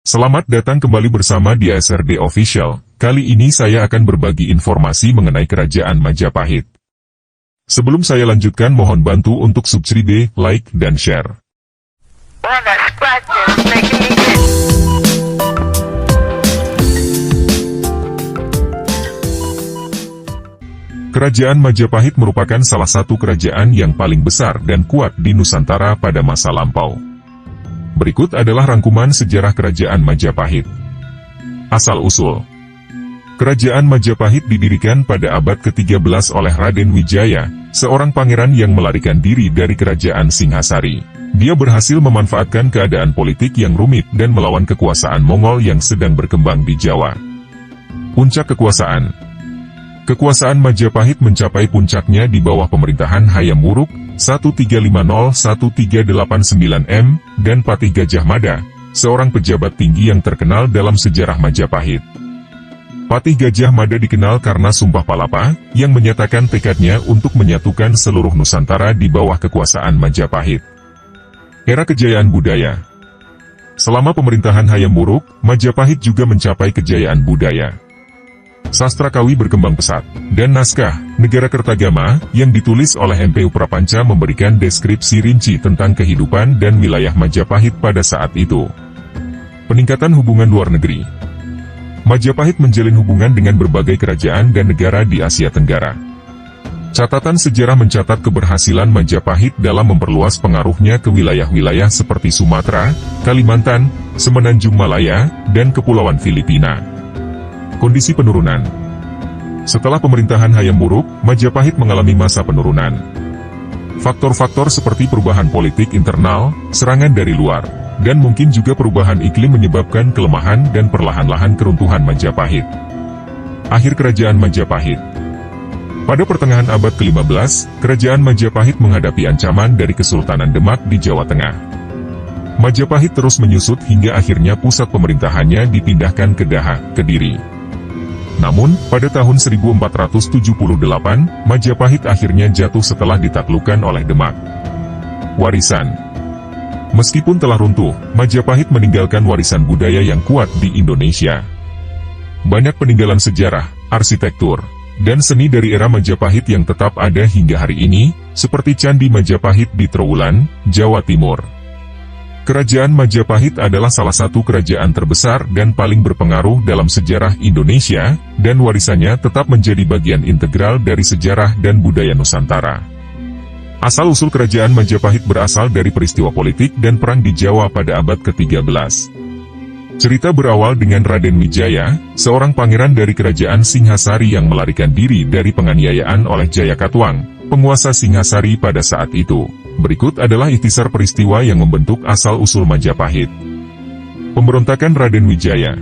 Selamat datang kembali bersama di SRD Official. Kali ini saya akan berbagi informasi mengenai Kerajaan Majapahit. Sebelum saya lanjutkan, mohon bantu untuk subscribe, like, dan share. Kerajaan Majapahit merupakan salah satu kerajaan yang paling besar dan kuat di Nusantara pada masa lampau. Berikut adalah rangkuman sejarah Kerajaan Majapahit. Asal-usul. Kerajaan Majapahit didirikan pada abad ke-13 oleh Raden Wijaya, seorang pangeran yang melarikan diri dari Kerajaan Singhasari. Dia berhasil memanfaatkan keadaan politik yang rumit dan melawan kekuasaan Mongol yang sedang berkembang di Jawa. Puncak kekuasaan. Kekuasaan Majapahit mencapai puncaknya di bawah pemerintahan Hayam Wuruk 1350-1389 dan Patih Gajah Mada, seorang pejabat tinggi yang terkenal dalam sejarah Majapahit. Patih Gajah Mada dikenal karena Sumpah Palapa, yang menyatakan tekadnya untuk menyatukan seluruh Nusantara di bawah kekuasaan Majapahit. Era kejayaan budaya. Selama pemerintahan Hayam Wuruk, Majapahit juga mencapai kejayaan budaya. Sastra Kawi berkembang pesat, dan naskah Negara Kertagama yang ditulis oleh M.P. Prapanca memberikan deskripsi rinci tentang kehidupan dan wilayah Majapahit pada saat itu. Peningkatan hubungan luar negeri. Majapahit menjalin hubungan dengan berbagai kerajaan dan negara di Asia Tenggara. Catatan sejarah mencatat keberhasilan Majapahit dalam memperluas pengaruhnya ke wilayah-wilayah seperti Sumatera, Kalimantan, Semenanjung Malaya, dan Kepulauan Filipina. Kondisi penurunan. Setelah pemerintahan Hayam Wuruk, Majapahit mengalami masa penurunan. Faktor-faktor seperti perubahan politik internal, serangan dari luar, dan mungkin juga perubahan iklim menyebabkan kelemahan dan perlahan-lahan keruntuhan Majapahit. Akhir Kerajaan Majapahit. Pada pertengahan abad ke-15, Kerajaan Majapahit menghadapi ancaman dari Kesultanan Demak di Jawa Tengah. Majapahit terus menyusut hingga akhirnya pusat pemerintahannya dipindahkan ke Daha, Kediri. Namun, pada tahun 1478, Majapahit akhirnya jatuh setelah ditaklukkan oleh Demak. Warisan. Meskipun telah runtuh, Majapahit meninggalkan warisan budaya yang kuat di Indonesia. Banyak peninggalan sejarah, arsitektur, dan seni dari era Majapahit yang tetap ada hingga hari ini, seperti Candi Majapahit di Trowulan, Jawa Timur. Kerajaan Majapahit adalah salah satu kerajaan terbesar dan paling berpengaruh dalam sejarah Indonesia, dan warisannya tetap menjadi bagian integral dari sejarah dan budaya Nusantara. Asal-usul Kerajaan Majapahit berasal dari peristiwa politik dan perang di Jawa pada abad ke-13. Cerita berawal dengan Raden Wijaya, seorang pangeran dari Kerajaan Singhasari yang melarikan diri dari penganiayaan oleh Jayakatwang, penguasa Singhasari pada saat itu. Berikut adalah ikhtisar peristiwa yang membentuk asal-usul Majapahit. Pemberontakan Raden Wijaya.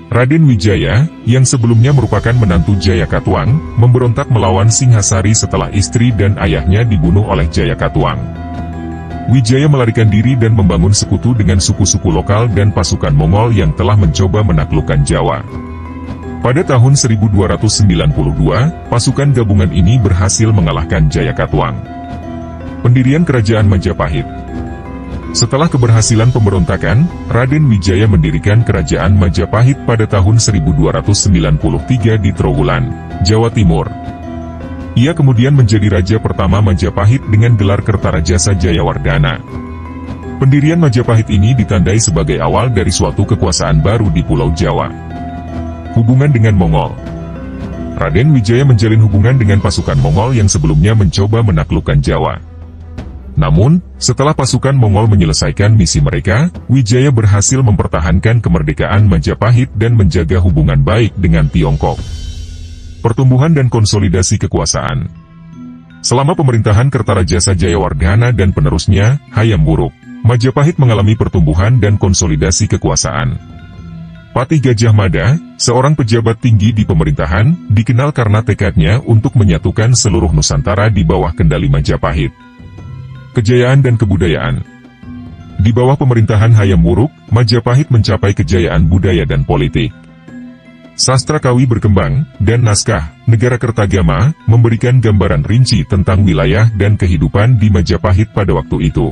Raden Wijaya, yang sebelumnya merupakan menantu Jayakatwang, memberontak melawan Singhasari setelah istri dan ayahnya dibunuh oleh Jayakatwang. Wijaya melarikan diri dan membangun sekutu dengan suku-suku lokal dan pasukan Mongol yang telah mencoba menaklukkan Jawa. Pada tahun 1292, pasukan gabungan ini berhasil mengalahkan Jayakatwang. Pendirian Kerajaan Majapahit. Setelah keberhasilan pemberontakan, Raden Wijaya mendirikan Kerajaan Majapahit pada tahun 1293 di Trowulan, Jawa Timur. Ia kemudian menjadi raja pertama Majapahit dengan gelar Kertarajasa Jayawardana. Pendirian Majapahit ini ditandai sebagai awal dari suatu kekuasaan baru di Pulau Jawa. Hubungan dengan Mongol. Raden Wijaya menjalin hubungan dengan pasukan Mongol yang sebelumnya mencoba menaklukkan Jawa. Namun, setelah pasukan Mongol menyelesaikan misi mereka, Wijaya berhasil mempertahankan kemerdekaan Majapahit dan menjaga hubungan baik dengan Tiongkok. Pertumbuhan dan konsolidasi kekuasaan. Selama pemerintahan Kertarajasa Jayawardana dan penerusnya, Hayam Wuruk, Majapahit mengalami pertumbuhan dan konsolidasi kekuasaan. Patih Gajah Mada, seorang pejabat tinggi di pemerintahan, dikenal karena tekadnya untuk menyatukan seluruh Nusantara di bawah kendali Majapahit. Kejayaan dan kebudayaan. Di bawah pemerintahan Hayam Wuruk, Majapahit mencapai kejayaan budaya dan politik. Sastra Kawi berkembang, dan naskah Negara Kertagama memberikan gambaran rinci tentang wilayah dan kehidupan di Majapahit pada waktu itu.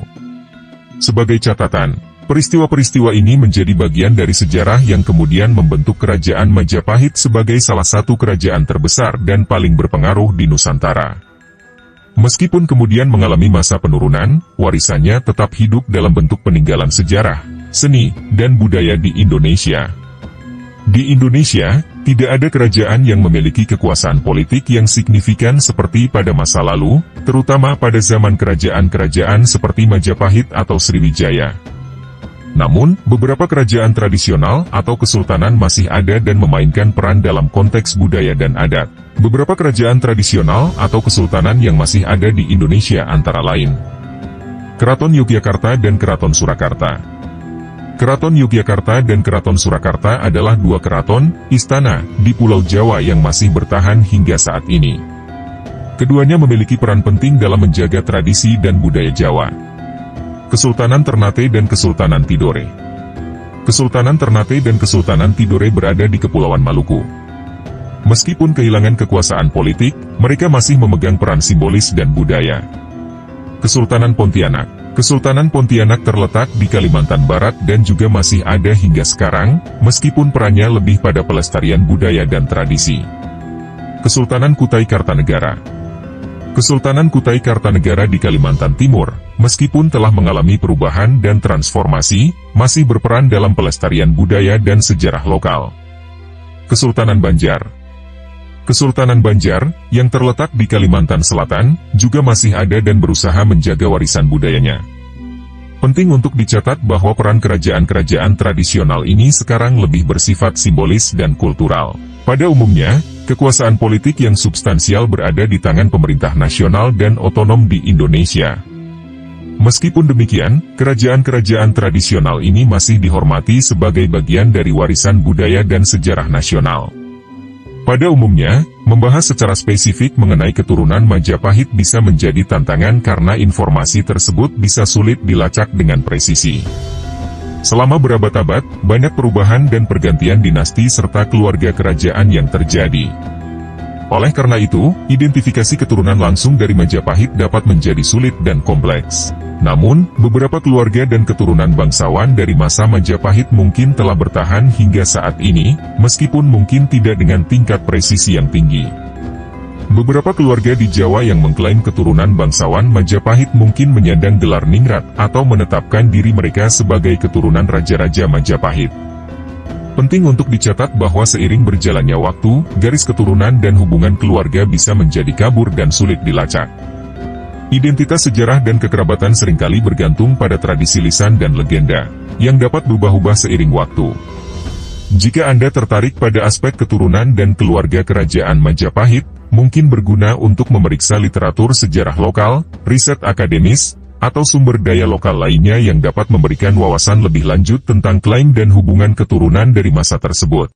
Sebagai catatan, Peristiwa-peristiwa ini menjadi bagian dari sejarah yang kemudian membentuk Kerajaan Majapahit sebagai salah satu kerajaan terbesar dan paling berpengaruh di Nusantara. Meskipun kemudian mengalami masa penurunan, warisannya tetap hidup dalam bentuk peninggalan sejarah, seni, dan budaya di Indonesia. Di Indonesia, tidak ada kerajaan yang memiliki kekuasaan politik yang signifikan seperti pada masa lalu, terutama pada zaman kerajaan-kerajaan seperti Majapahit atau Sriwijaya. Namun, beberapa kerajaan tradisional atau kesultanan masih ada dan memainkan peran dalam konteks budaya dan adat. Beberapa kerajaan tradisional atau kesultanan yang masih ada di Indonesia antara lain Keraton Yogyakarta dan Keraton Surakarta. Keraton Yogyakarta dan Keraton Surakarta adalah dua keraton, istana, di Pulau Jawa yang masih bertahan hingga saat ini. Keduanya memiliki peran penting dalam menjaga tradisi dan budaya Jawa. Kesultanan Ternate dan Kesultanan Tidore. Kesultanan Ternate dan Kesultanan Tidore berada di Kepulauan Maluku. Meskipun kehilangan kekuasaan politik, mereka masih memegang peran simbolis dan budaya. Kesultanan Pontianak. Kesultanan Pontianak terletak di Kalimantan Barat dan juga masih ada hingga sekarang, meskipun perannya lebih pada pelestarian budaya dan tradisi. Kesultanan Kutai Kartanegara. Kesultanan Kutai Kartanegara di Kalimantan Timur, meskipun telah mengalami perubahan dan transformasi, masih berperan dalam pelestarian budaya dan sejarah lokal. Kesultanan Banjar. Kesultanan Banjar, yang terletak di Kalimantan Selatan, juga masih ada dan berusaha menjaga warisan budayanya. Penting untuk dicatat bahwa peran kerajaan-kerajaan tradisional ini sekarang lebih bersifat simbolis dan kultural. Pada umumnya, kekuasaan politik yang substansial berada di tangan pemerintah nasional dan otonom di Indonesia. Meskipun demikian, kerajaan-kerajaan tradisional ini masih dihormati sebagai bagian dari warisan budaya dan sejarah nasional. Pada umumnya, membahas secara spesifik mengenai keturunan Majapahit bisa menjadi tantangan karena informasi tersebut bisa sulit dilacak dengan presisi. Selama berabad-abad, banyak perubahan dan pergantian dinasti serta keluarga kerajaan yang terjadi. Oleh karena itu, identifikasi keturunan langsung dari Majapahit dapat menjadi sulit dan kompleks. Namun, beberapa keluarga dan keturunan bangsawan dari masa Majapahit mungkin telah bertahan hingga saat ini, meskipun mungkin tidak dengan tingkat presisi yang tinggi. Beberapa keluarga di Jawa yang mengklaim keturunan bangsawan Majapahit mungkin menyandang gelar ningrat atau menetapkan diri mereka sebagai keturunan raja-raja Majapahit. Penting untuk dicatat bahwa seiring berjalannya waktu, garis keturunan dan hubungan keluarga bisa menjadi kabur dan sulit dilacak. Identitas sejarah dan kekerabatan seringkali bergantung pada tradisi lisan dan legenda, yang dapat berubah-ubah seiring waktu. Jika Anda tertarik pada aspek keturunan dan keluarga kerajaan Majapahit, mungkin berguna untuk memeriksa literatur sejarah lokal, riset akademis, atau sumber daya lokal lainnya yang dapat memberikan wawasan lebih lanjut tentang klaim dan hubungan keturunan dari masa tersebut.